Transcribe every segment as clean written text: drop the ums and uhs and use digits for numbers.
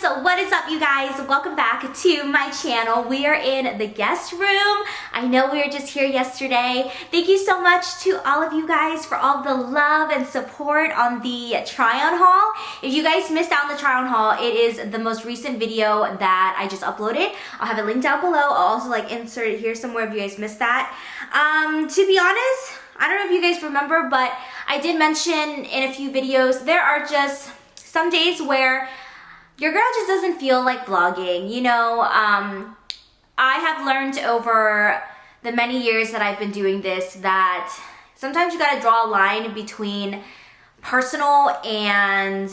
So what is up, you guys? Welcome back to my channel. We are in the guest room. I know we were just here yesterday. Thank you so much to all of you guys for all the love and support on the try-on haul. If you guys missed out on the try-on haul, it is the most recent video that I just uploaded. I'll have it linked down below. I'll also insert it here somewhere if you guys missed that. To be honest, I don't know if you guys remember, but I did mention in a few videos, there are just some days where your girl just doesn't feel like vlogging. You know, I have learned over the many years that I've been doing this that sometimes you gotta draw a line between personal and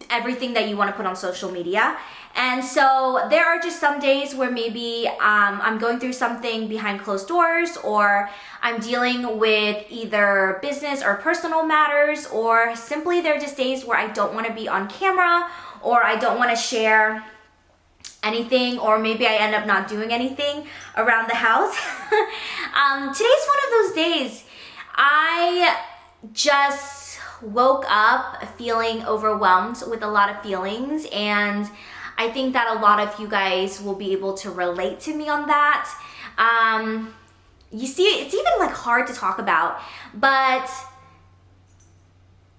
everything that you want to put on social media. And so there are just some days where maybe I'm going through something behind closed doors, or I'm dealing with either business or personal matters, or simply there are just days where I don't want to be on camera, or I don't want to share anything, or maybe I end up not doing anything around the house. Today's one of those days. I just woke up feeling overwhelmed with a lot of feelings, and I think that a lot of you guys will be able to relate to me on that. You see, it's even like hard to talk about, but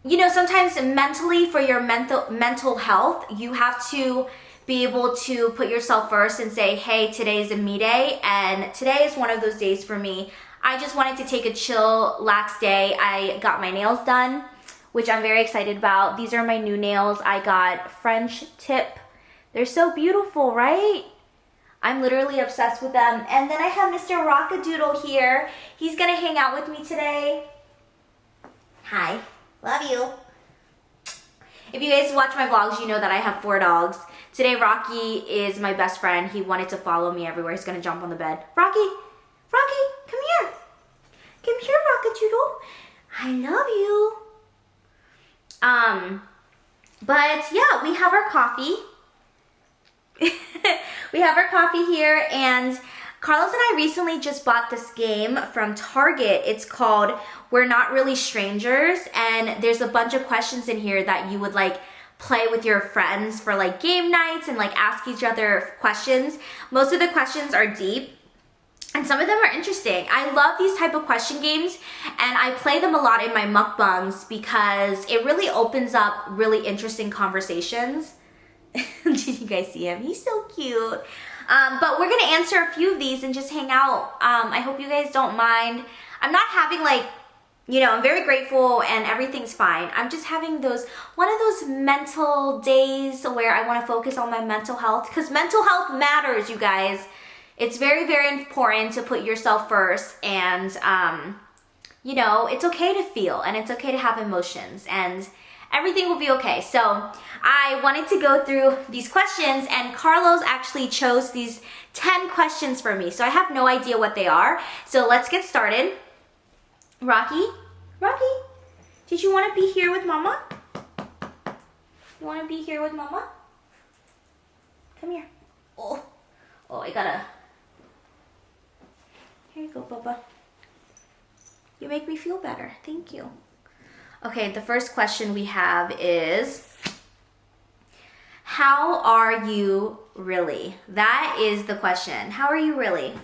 you know, sometimes mentally, for your mental health, you have to be able to put yourself first and say, hey, today's a me day, and today is one of those days for me. I just wanted to take a chill, lax day. I got my nails done, which I'm very excited about. These are my new nails. I got French tip. They're so beautiful, right? I'm literally obsessed with them. And then I have Mr. Rockadoodle here. He's gonna hang out with me today. Hi, love you. If you guys watch my vlogs, you know that I have 4 dogs. Today, Rocky is my best friend. He wanted to follow me everywhere. He's gonna jump on the bed. Rocky, come here. Come here, Rockadoodle. I love you. But yeah, we have our coffee. We have our coffee here, and Carlos and I recently just bought this game from Target. It's called We're Not Really Strangers, and there's a bunch of questions in here that you would like play with your friends for like game nights and like ask each other questions. Most of the questions are deep, and some of them are interesting. I love these type of question games, and I play them a lot in my mukbangs because it really opens up really interesting conversations. Did you guys see him? He's so cute. But we're gonna answer a few of these and just hang out. I hope you guys don't mind. I'm not having like, you know, I'm very grateful and everything's fine. I'm just having one of those mental days where I want to focus on my mental health, because mental health matters, you guys. It's very, very important to put yourself first, and you know, it's okay to feel, and it's okay to have emotions, and everything will be okay. So I wanted to go through these questions, and Carlos actually chose these 10 questions for me. So I have no idea what they are. So let's get started. Rocky, did you want to be here with Mama? You want to be here with Mama? Come here. Oh, I gotta. Here you go, Bubba. You make me feel better. Thank you. Okay, the first question we have is, how are you really? That is the question. How are you really?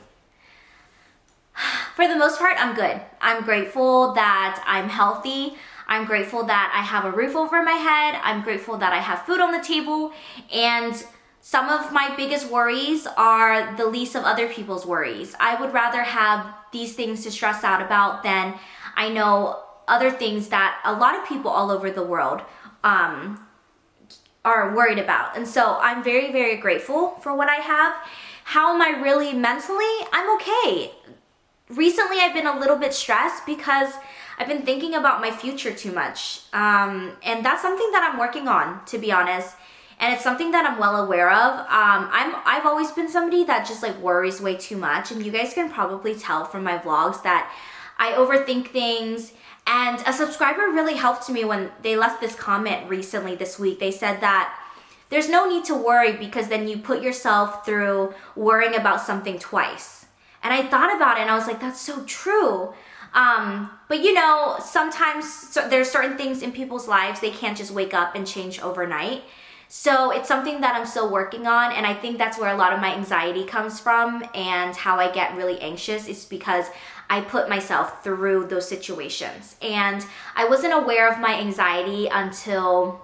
For the most part, I'm good. I'm grateful that I'm healthy. I'm grateful that I have a roof over my head. I'm grateful that I have food on the table. And some of my biggest worries are the least of other people's worries. I would rather have these things to stress out about than I know other things that a lot of people all over the world are worried about. And so I'm very, very grateful for what I have. How am I really mentally? I'm okay. Recently, I've been a little bit stressed because I've been thinking about my future too much. And that's something that I'm working on, to be honest. And it's something that I'm well aware of. I've always been somebody that just like worries way too much. And you guys can probably tell from my vlogs that I overthink things. And a subscriber really helped me when they left this comment recently this week. They said that there's no need to worry because then you put yourself through worrying about something twice. And I thought about it and I was like, that's so true. But you know, sometimes there's certain things in people's lives they can't just wake up and change overnight. So it's something that I'm still working on, and I think that's where a lot of my anxiety comes from, and how I get really anxious is because I put myself through those situations. And I wasn't aware of my anxiety until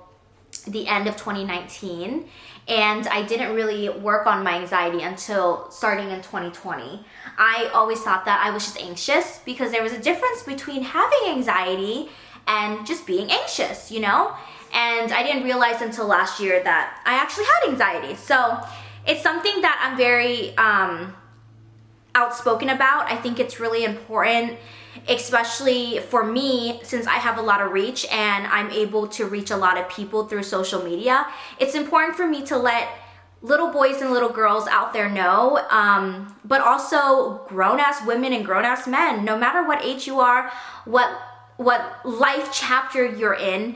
the end of 2019, and I didn't really work on my anxiety until starting in 2020. I always thought that I was just anxious because there was a difference between having anxiety and just being anxious, you know? And I didn't realize until last year that I actually had anxiety. So it's something that I'm very outspoken about. I think it's really important, especially for me, since I have a lot of reach and I'm able to reach a lot of people through social media. It's important for me to let little boys and little girls out there know, but also grown-ass women and grown-ass men, no matter what age you are, what life chapter you're in,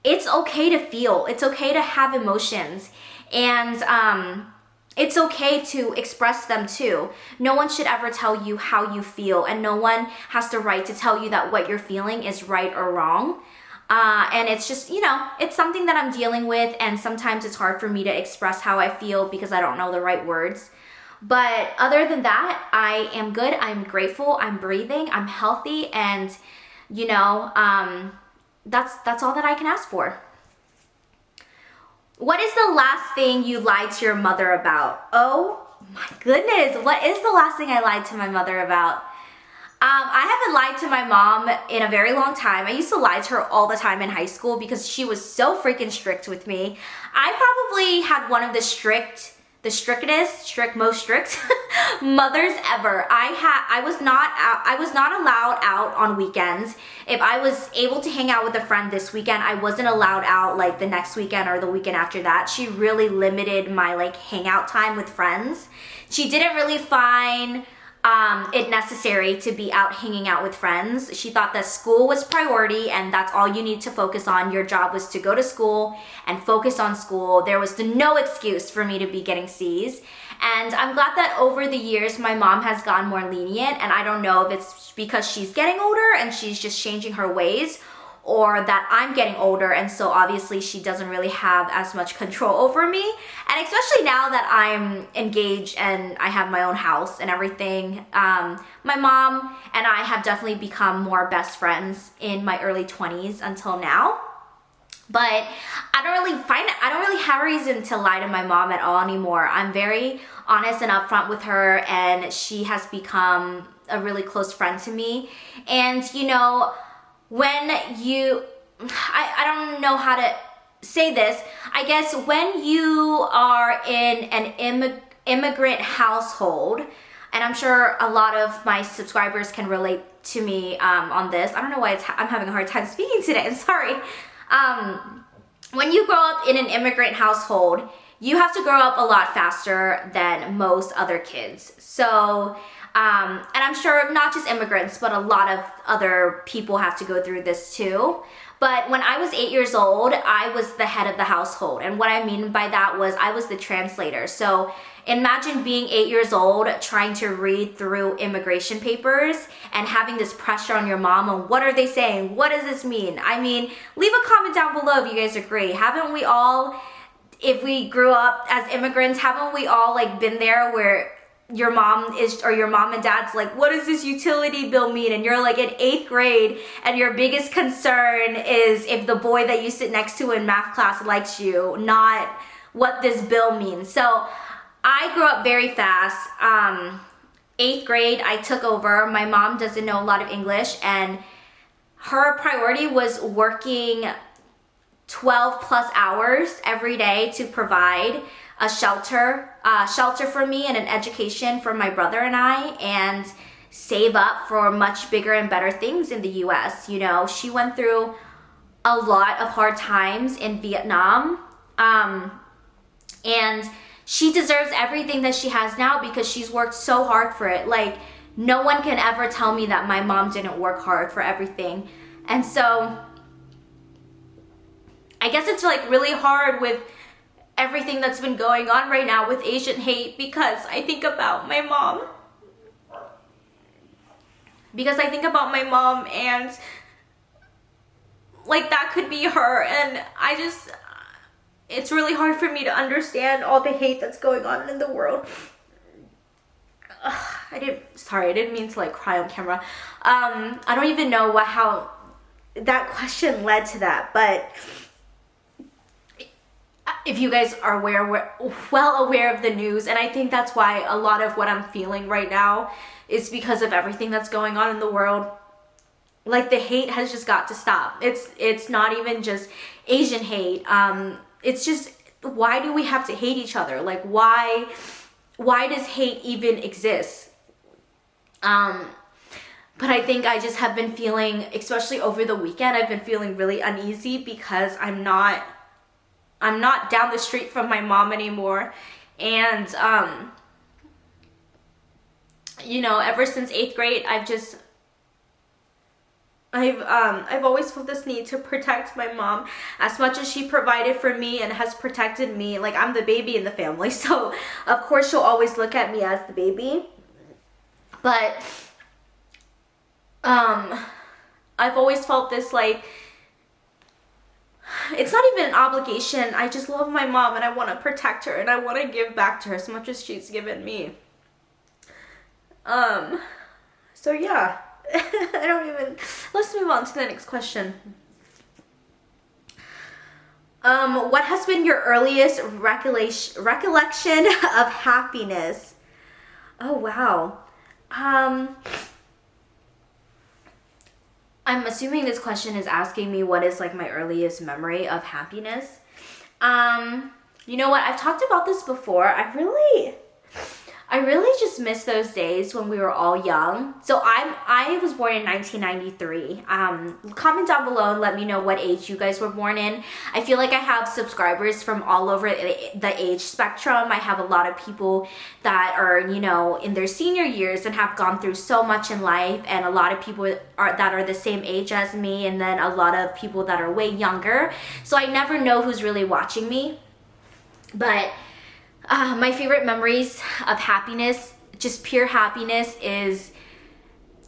it's okay to feel. It's okay to have emotions. And it's okay to express them too. No one should ever tell you how you feel, and no one has the right to tell you that what you're feeling is right or wrong. And it's just, you know, it's something that I'm dealing with, and sometimes it's hard for me to express how I feel because I don't know the right words. But other than that, I am good. I'm grateful. I'm breathing. I'm healthy. And, you know, that's all that I can ask for. What is the last thing you lied to your mother about? Oh my goodness, what is the last thing I lied to my mother about? I haven't lied to my mom in a very long time. I used to lie to her all the time in high school because she was so freaking strict with me. I probably had one of the most strict mothers ever. I was not allowed out on weekends. If I was able to hang out with a friend this weekend, I wasn't allowed out like the next weekend or the weekend after that. She really limited my like hangout time with friends. She didn't really find it necessary to be out hanging out with friends. She thought that school was priority and that's all you need to focus on. Your job was to go to school and focus on school. There was no excuse for me to be getting C's. And I'm glad that over the years my mom has gotten more lenient, and I don't know if it's because she's getting older and she's just changing her ways, or that I'm getting older and so obviously she doesn't really have as much control over me. And especially now that I'm engaged and I have my own house and everything, my mom and I have definitely become more best friends in my early 20s until now. But I don't really have a reason to lie to my mom at all anymore. I'm very honest and upfront with her, and she has become a really close friend to me. And you know, when you, I don't know how to say this, I guess when you are in an immigrant household, and I'm sure a lot of my subscribers can relate to me on this. I don't know why I'm having a hard time speaking today, I'm sorry. When you grow up in an immigrant household, you have to grow up a lot faster than most other kids. So, and I'm sure not just immigrants, but a lot of other people have to go through this too. But when I was 8 years old, I was the head of the household. And what I mean by that was I was the translator. So imagine being 8 years old, trying to read through immigration papers and having this pressure on your mom on what are they saying? What does this mean? I mean, leave a comment down below if you guys agree. Haven't we all, if we grew up as immigrants, haven't we all like been there where your mom and dad's like, what does this utility bill mean? And you're like in 8th grade and your biggest concern is if the boy that you sit next to in math class likes you, not what this bill means. So I grew up very fast. 8th grade, I took over. My mom doesn't know a lot of English, and her priority was working 12 plus hours every day to provide a shelter for me and an education for my brother and I, and save up for much bigger and better things in the US. You know, she went through a lot of hard times in Vietnam, and she deserves everything that she has now because she's worked so hard for it. Like, no one can ever tell me that my mom didn't work hard for everything. And so I guess it's like really hard with everything that's been going on right now with Asian hate, because I think about my mom. And like that could be her, and it's really hard for me to understand all the hate that's going on in the world. I didn't mean to like cry on camera. I don't even know how that question led to that, but if you guys are well aware of the news, and I think that's why a lot of what I'm feeling right now is because of everything that's going on in the world. Like, the hate has just got to stop. It's not even just Asian hate. It's just, why do we have to hate each other? Like, why does hate even exist? But I think I just have been feeling, especially over the weekend, I've been feeling really uneasy because I'm not down the street from my mom anymore. And, you know, ever since 8th grade, I've always felt this need to protect my mom as much as she provided for me and has protected me. Like, I'm the baby in the family, so of course she'll always look at me as the baby. But I've always felt this, like, it's not even an obligation. I just love my mom and I want to protect her and I want to give back to her as much as she's given me. So yeah. Let's move on to the next question. What has been your earliest recollection of happiness? Oh, wow. I'm assuming this question is asking me what is like my earliest memory of happiness. You know what? I've talked about this before. I really just miss those days when we were all young. So I was born in 1993. Comment down below and let me know what age you guys were born in. I feel like I have subscribers from all over the age spectrum. I have a lot of people that are, you know, in their senior years and have gone through so much in life, and a lot of people that are the same age as me, and then a lot of people that are way younger. So I never know who's really watching me. But my favorite memories of happiness, just pure happiness, is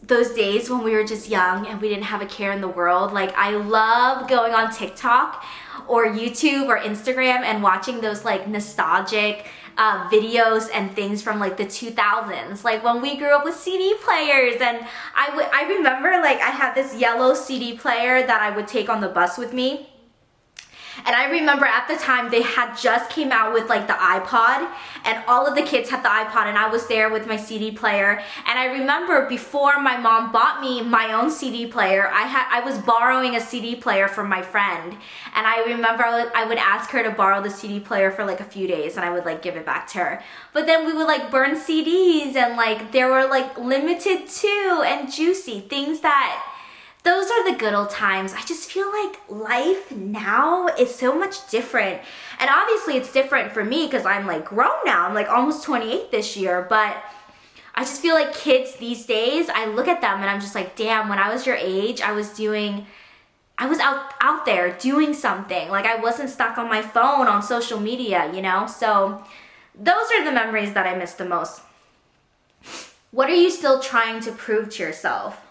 those days when we were just young and we didn't have a care in the world. Like, I love going on TikTok or YouTube or Instagram and watching those like nostalgic videos and things from like the 2000s, like when we grew up with CD players. And I remember, like, I had this yellow CD player that I would take on the bus with me. And I remember at the time they had just came out with like the iPod, and all of the kids had the iPod, and I was there with my CD player. And I remember before my mom bought me my own CD player, I was borrowing a CD player from my friend. And I remember I would ask her to borrow the CD player for like a few days, and I would like give it back to her. But then we would like burn CDs, and like there were like limited too and juicy things that... Those are the good old times. I just feel like life now is so much different. And obviously it's different for me because I'm like grown now. I'm like almost 28 this year. But I just feel like kids these days, I look at them and I'm just like, damn, when I was your age, I was out there doing something. Like, I wasn't stuck on my phone on social media, you know? So those are the memories that I miss the most. What are you still trying to prove to yourself?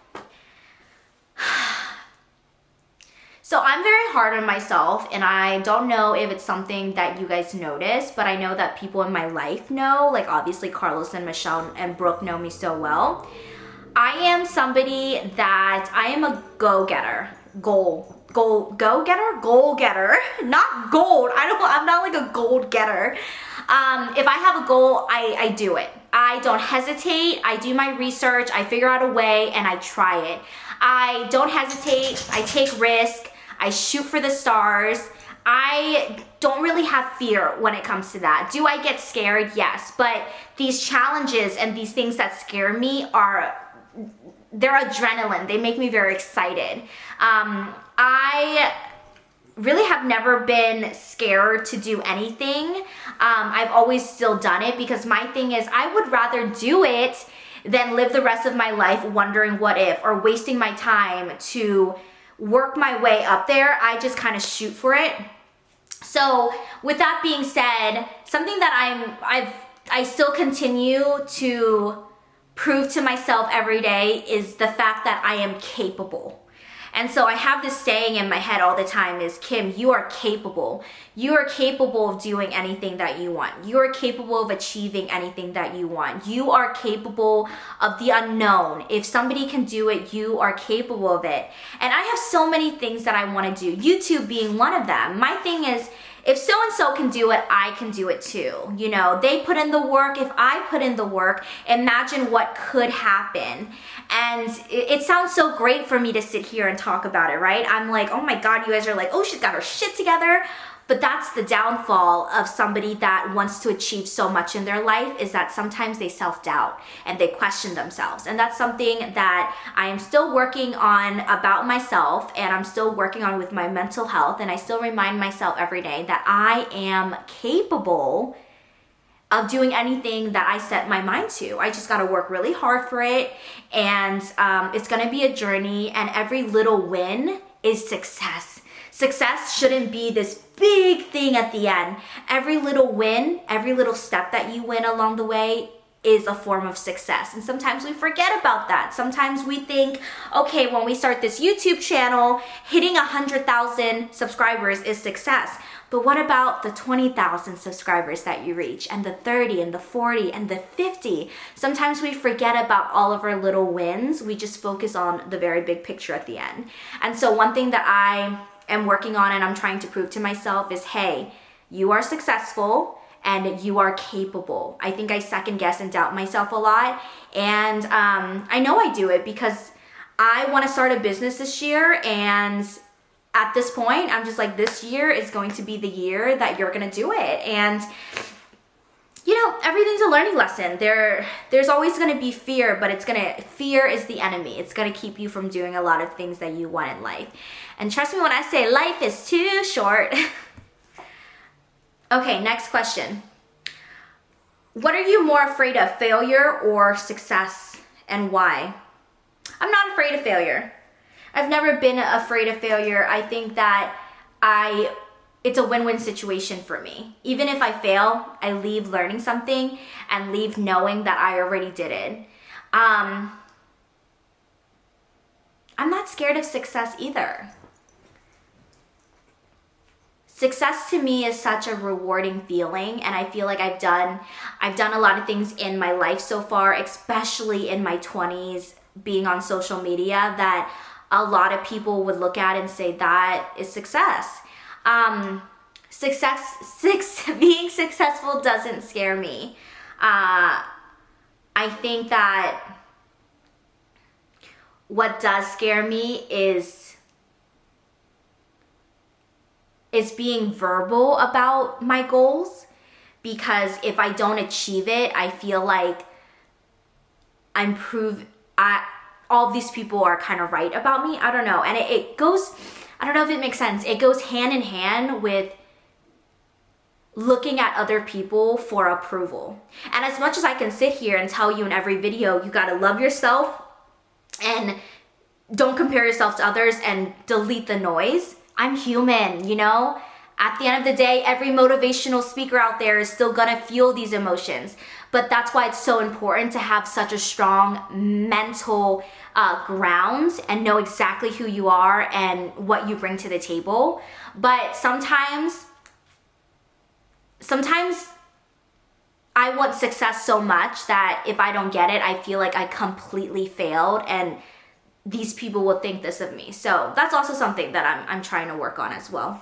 So I'm very hard on myself, and I don't know if it's something that you guys notice, but I know that people in my life know. Like, obviously Carlos and Michelle and Brooke know me so well. I am somebody that I am a go-getter. Go-getter? Goal-getter. Not gold. I'm not like a gold getter. If I have a goal, I do it. I don't hesitate. I do my research. I figure out a way and I try it. I don't hesitate. I take risk. I shoot for the stars. I don't really have fear when it comes to that. Do I get scared? Yes. But these challenges and these things that scare me they're adrenaline. They make me very excited. I really have never been scared to do anything. I've always still done it because my thing is I would rather do it than live the rest of my life wondering what if, or wasting my time to work my way up there. I just kind of shoot for it. So with that being said, something that I still continue to prove to myself every day is the fact that I am capable. And so I have this saying in my head all the time is, Kim, you are capable. You are capable of doing anything that you want. You are capable of achieving anything that you want. You are capable of the unknown. If somebody can do it, you are capable of it. And I have so many things that I want to do, YouTube being one of them. My thing is, if so-and-so can do it, I can do it too. You know, they put in the work. If I put in the work, imagine what could happen. And it sounds so great for me to sit here and talk about it, right? I'm like, oh my God, you guys are like, oh, she's got her shit together. But that's the downfall of somebody that wants to achieve so much in their life, is that sometimes they self-doubt and they question themselves. And that's something that I am still working on about myself, and I'm still working on with my mental health. And I still remind myself every day that I am capable of doing anything that I set my mind to. I just gotta work really hard for it. And it's gonna be a journey, and every little win is success. Success shouldn't be this big thing at the end. Every little win, every little step that you win along the way is a form of success. And sometimes we forget about that. Sometimes we think, okay, when we start this YouTube channel, hitting 100,000 subscribers is success. But what about the 20,000 subscribers that you reach, and the 30 and the 40 and the 50? Sometimes we forget about all of our little wins. We just focus on the very big picture at the end. And so one thing that I am working on and I'm trying to prove to myself is, hey, you are successful and you are capable. I think I second guess and doubt myself a lot. And I know I do it because I want to start a business this year, and at this point, I'm just like, this year is going to be the year that you're going to do it. And you know, everything's a learning lesson. There's always going to be fear, but fear is the enemy. It's going to keep you from doing a lot of things that you want in life. And trust me when I say life is too short. Okay, next question. What are you more afraid of, failure or success, and why? I'm not afraid of failure. I've never been afraid of failure. I think that it's a win-win situation for me. Even if I fail, I leave learning something and leave knowing that I already did it. I'm not scared of success either. Success to me is such a rewarding feeling, and I feel like I've done a lot of things in my life so far, especially in my 20s, being on social media, that a lot of people would look at and say that is success. Being successful doesn't scare me. I think that what does scare me is being verbal about my goals, because if I don't achieve it, I feel like all these people are kind of right about me. I don't know. And it goes, I don't know if it makes sense. It goes hand in hand with looking at other people for approval. And as much as I can sit here and tell you in every video, you gotta love yourself and don't compare yourself to others and delete the noise. I'm human, you know? At the end of the day, every motivational speaker out there is still gonna feel these emotions. But that's why it's so important to have such a strong mental ground and know exactly who you are and what you bring to the table. But sometimes I want success so much that if I don't get it, I feel like I completely failed, and these people will think this of me. So that's also something that I'm trying to work on as well.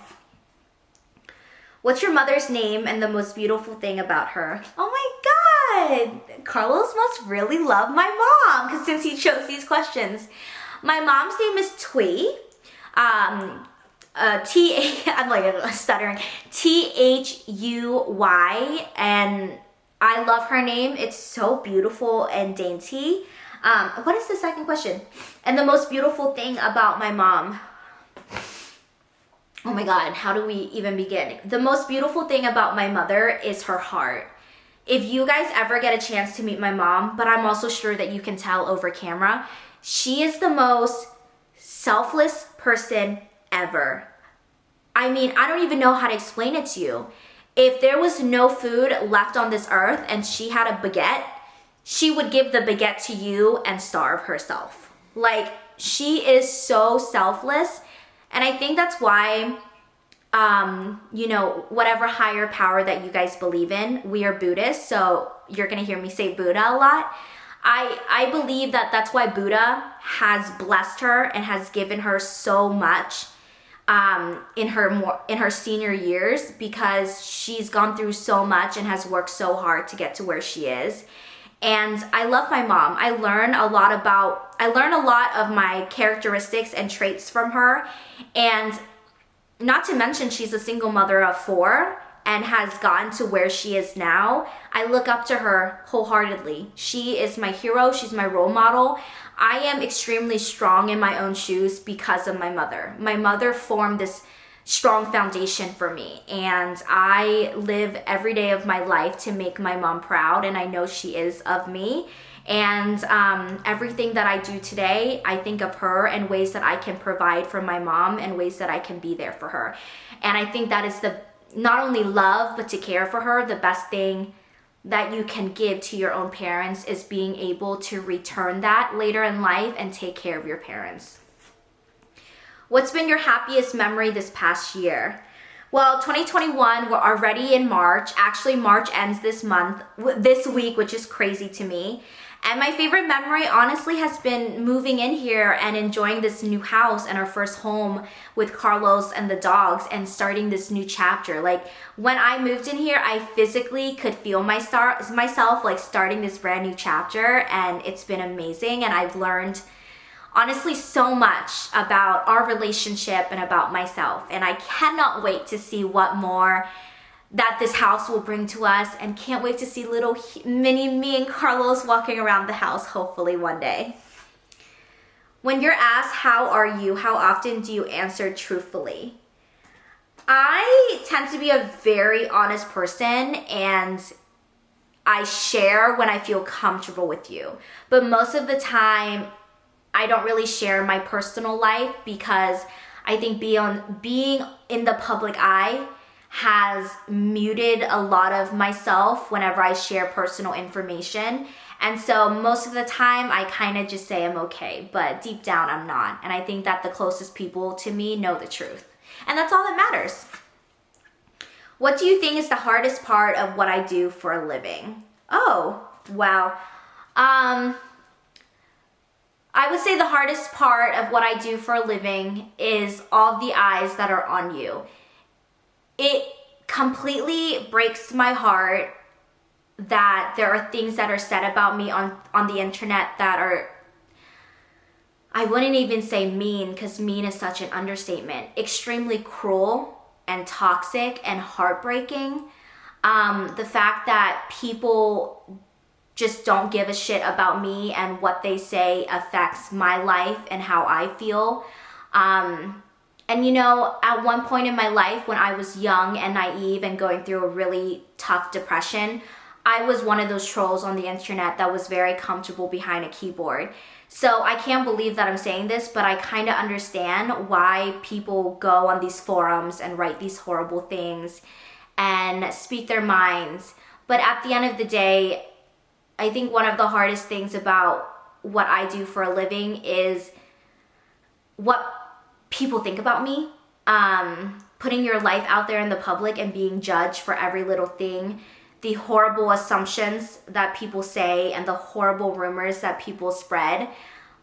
What's your mother's name and the most beautiful thing about her? Oh my God, Carlos must really love my mom, because since he chose these questions. My mom's name is Thuy. I'm like stuttering. Thuy, and I love her name. It's so beautiful and dainty. What is the second question? And the most beautiful thing about my mom. Oh my God, how do we even begin? The most beautiful thing about my mother is her heart. If you guys ever get a chance to meet my mom, but I'm also sure that you can tell over camera, she is the most selfless person ever. I mean, I don't even know how to explain it to you. If there was no food left on this earth and she had a baguette, she would give the baguette to you and starve herself. Like, she is so selfless. And I think that's why, you know, whatever higher power that you guys believe in, we are Buddhists, so you're gonna hear me say Buddha a lot. I believe that that's why Buddha has blessed her and has given her so much in her senior years, because she's gone through so much and has worked so hard to get to where she is. And I love my mom. I learn a lot of my characteristics and traits from her. And not to mention, she's a single mother of 4 and has gotten to where she is now. I look up to her wholeheartedly. She is my hero. She's my role model. I am extremely strong in my own shoes because of my mother. My mother formed this strong foundation for me, and I live every day of my life to make my mom proud, and I know she is of me. And everything that I do today, I think of her and ways that I can provide for my mom and ways that I can be there for her. And I think that is not only love, but to care for her. The best thing that you can give to your own parents is being able to return that later in life and take care of your parents. What's been your happiest memory this past year? Well, 2021, we're already in March. Actually, March ends this week, which is crazy to me. And my favorite memory, honestly, has been moving in here and enjoying this new house and our first home with Carlos and the dogs and starting this new chapter. Like, when I moved in here, I physically could feel myself like starting this brand new chapter, and it's been amazing. And I've learned, honestly, so much about our relationship and about myself. And I cannot wait to see what more that this house will bring to us, and can't wait to see little mini me and Carlos walking around the house, hopefully one day. When you're asked, how are you? How often do you answer truthfully? I tend to be a very honest person, and I share when I feel comfortable with you. But most of the time, I don't really share my personal life, because I think being in the public eye has muted a lot of myself whenever I share personal information. And so most of the time I kind of just say I'm okay, but deep down I'm not. And I think that the closest people to me know the truth. And that's all that matters. What do you think is the hardest part of what I do for a living? Oh, wow. I would say the hardest part of what I do for a living is all the eyes that are on you. It completely breaks my heart that there are things that are said about me on the internet that are, I wouldn't even say mean, because mean is such an understatement, extremely cruel and toxic and heartbreaking. The fact that people just don't give a shit about me and what they say affects my life and how I feel. And you know, at one point in my life when I was young and naive and going through a really tough depression, I was one of those trolls on the internet that was very comfortable behind a keyboard. So I can't believe that I'm saying this, but I kind of understand why people go on these forums and write these horrible things and speak their minds. But at the end of the day, I think one of the hardest things about what I do for a living is what people think about me. Putting your life out there in the public and being judged for every little thing, the horrible assumptions that people say and the horrible rumors that people spread.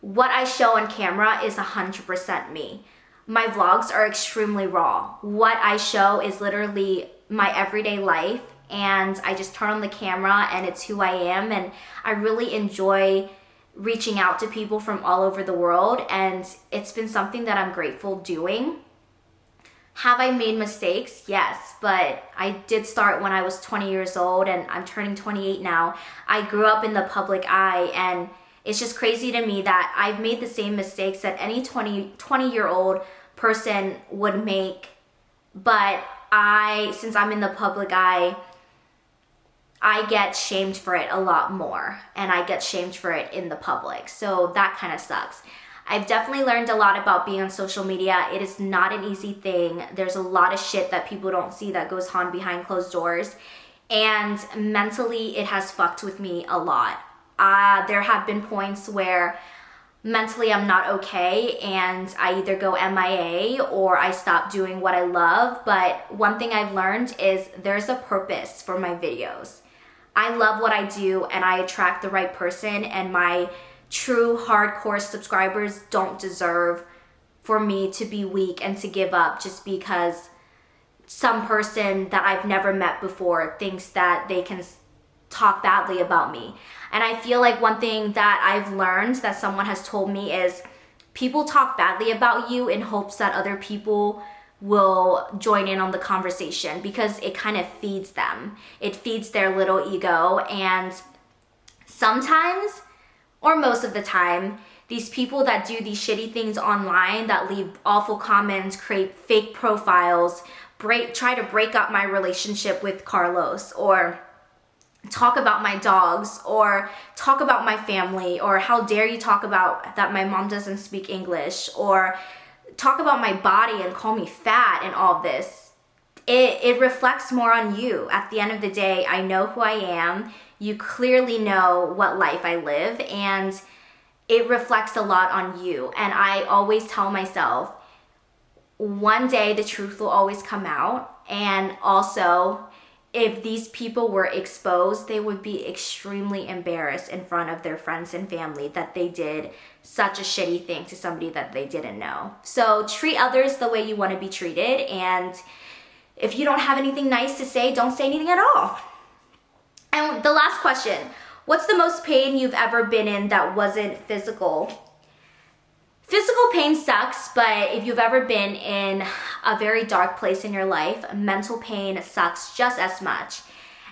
What I show on camera is 100% me. My vlogs are extremely raw. What I show is literally my everyday life, and I just turn on the camera and it's who I am. And I really enjoy reaching out to people from all over the world, and it's been something that I'm grateful doing. Have I made mistakes? Yes, but I did start when I was 20 years old, and I'm turning 28 now. I grew up in the public eye, and it's just crazy to me that I've made the same mistakes that any 20-year-old person would make. But since I'm in the public eye, I get shamed for it a lot more, and I get shamed for it in the public. So that kind of sucks. I've definitely learned a lot about being on social media. It is not an easy thing. There's a lot of shit that people don't see that goes on behind closed doors. And mentally, it has fucked with me a lot. There have been points where mentally I'm not okay and I either go MIA or I stop doing what I love. But one thing I've learned is there's a purpose for my videos. I love what I do and I attract the right person, and my true hardcore subscribers don't deserve for me to be weak and to give up just because some person that I've never met before thinks that they can talk badly about me. And I feel like one thing that I've learned that someone has told me is people talk badly about you in hopes that other people will join in on the conversation, because it kind of feeds them. It feeds their little ego. And sometimes, or most of the time, these people that do these shitty things online, that leave awful comments, create fake profiles, try to break up my relationship with Carlos, or talk about my dogs, or talk about my family, or how dare you talk about that my mom doesn't speak English, or talk about my body and call me fat and all this. It reflects more on you. At the end of the day, I know who I am. You clearly know what life I live, and it reflects a lot on you. And I always tell myself, one day the truth will always come out. And also, if these people were exposed, they would be extremely embarrassed in front of their friends and family that they did such a shitty thing to somebody that they didn't know. So treat others the way you want to be treated. And if you don't have anything nice to say, don't say anything at all. And the last question, what's the most pain you've ever been in that wasn't physical? Physical pain sucks, but if you've ever been in a very dark place in your life, mental pain sucks just as much.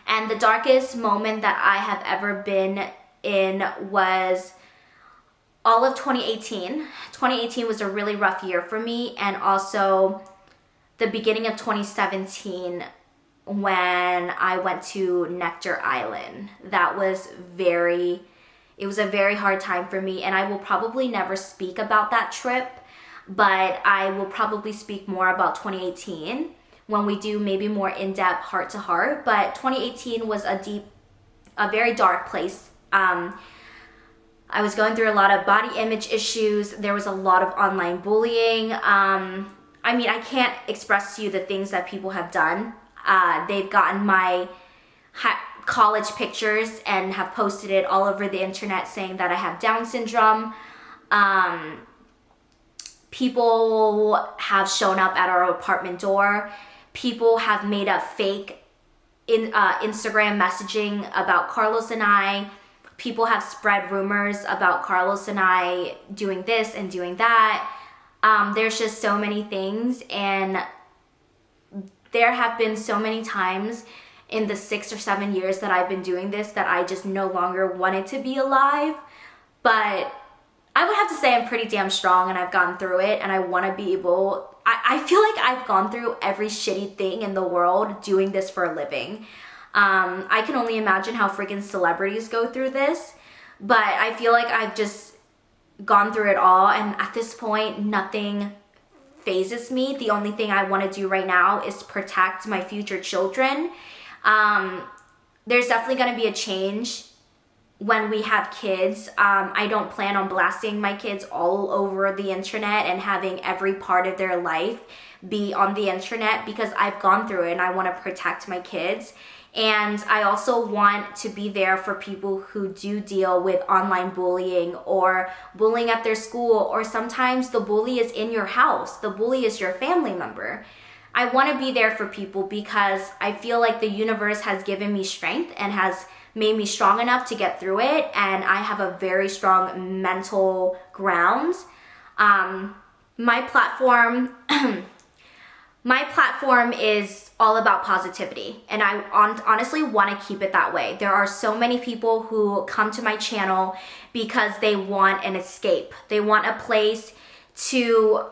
And the darkest moment that I have ever been in was all of 2018. 2018 was a really rough year for me, and also the beginning of 2017 when I went to Nectar Island. It was a very hard time for me, and I will probably never speak about that trip, but I will probably speak more about 2018 when we do maybe more in-depth heart-to-heart. But 2018 was a very dark place. I was going through a lot of body image issues. There was a lot of online bullying. I can't express to you the things that people have done. They've gotten my college pictures and have posted it all over the internet saying that I have Down syndrome. People have shown up at our apartment door. People have made up fake Instagram messaging about Carlos and I. People have spread rumors about Carlos and I doing this and doing that. There's just so many things, and there have been so many times in the 6 or 7 years that I've been doing this that I just no longer wanted to be alive. But I would have to say I'm pretty damn strong, and I've gone through it, and I want to be able, I feel like I've gone through every shitty thing in the world doing this for a living. I can only imagine how freaking celebrities go through this, but I feel like I've just gone through it all, and at this point, nothing phases me. The only thing I want to do right now is protect my future children. There's definitely going to be a change when we have kids. I don't plan on blasting my kids all over the internet and having every part of their life be on the internet, because I've gone through it and I want to protect my kids. And I also want to be there for people who do deal with online bullying or bullying at their school, or sometimes the bully is in your house. The bully is your family member. I want to be there for people because I feel like the universe has given me strength and has made me strong enough to get through it, and I have a very strong mental ground. My platform is all about positivity, and I honestly want to keep it that way. There are so many people who come to my channel because they want an escape. They want a place to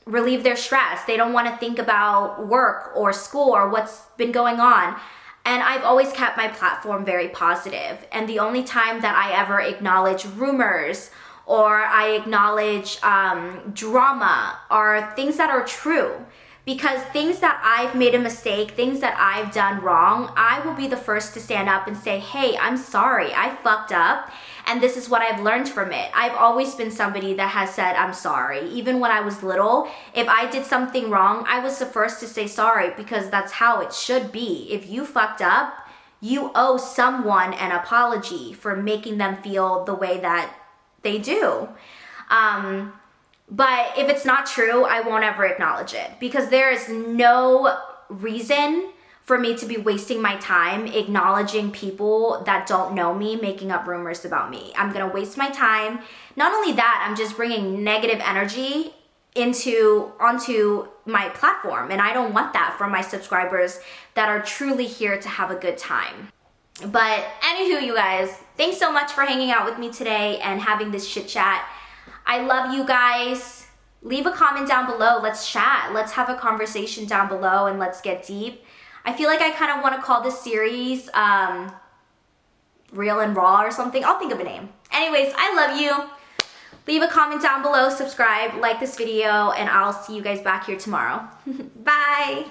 relieve their stress. They don't want to think about work or school or what's been going on. And I've always kept my platform very positive. And the only time that I ever acknowledge rumors or I acknowledge drama are things that are true. Because things that I've made a mistake, things that I've done wrong, I will be the first to stand up and say, hey, I'm sorry, I fucked up. and this is what I've learned from it. I've always been somebody that has said, I'm sorry. Even when I was little, if I did something wrong, I was the first to say sorry because that's how it should be. If you fucked up, you owe someone an apology for making them feel the way that they do. But if it's not true, I won't ever acknowledge it because there is no reason for me to be wasting my time acknowledging people that don't know me, making up rumors about me. I'm gonna waste my time. Not only that, I'm just bringing negative energy onto my platform, and I don't want that from my subscribers that are truly here to have a good time. But anywho, you guys, thanks so much for hanging out with me today and having this chit chat. I love you guys. Leave a comment down below. Let's chat. Let's have a conversation down below and let's get deep. I feel like I kind of want to call this series Real and Raw or something. I'll think of a name. Anyways, I love you. Leave a comment down below, subscribe, like this video, and I'll see you guys back here tomorrow. Bye.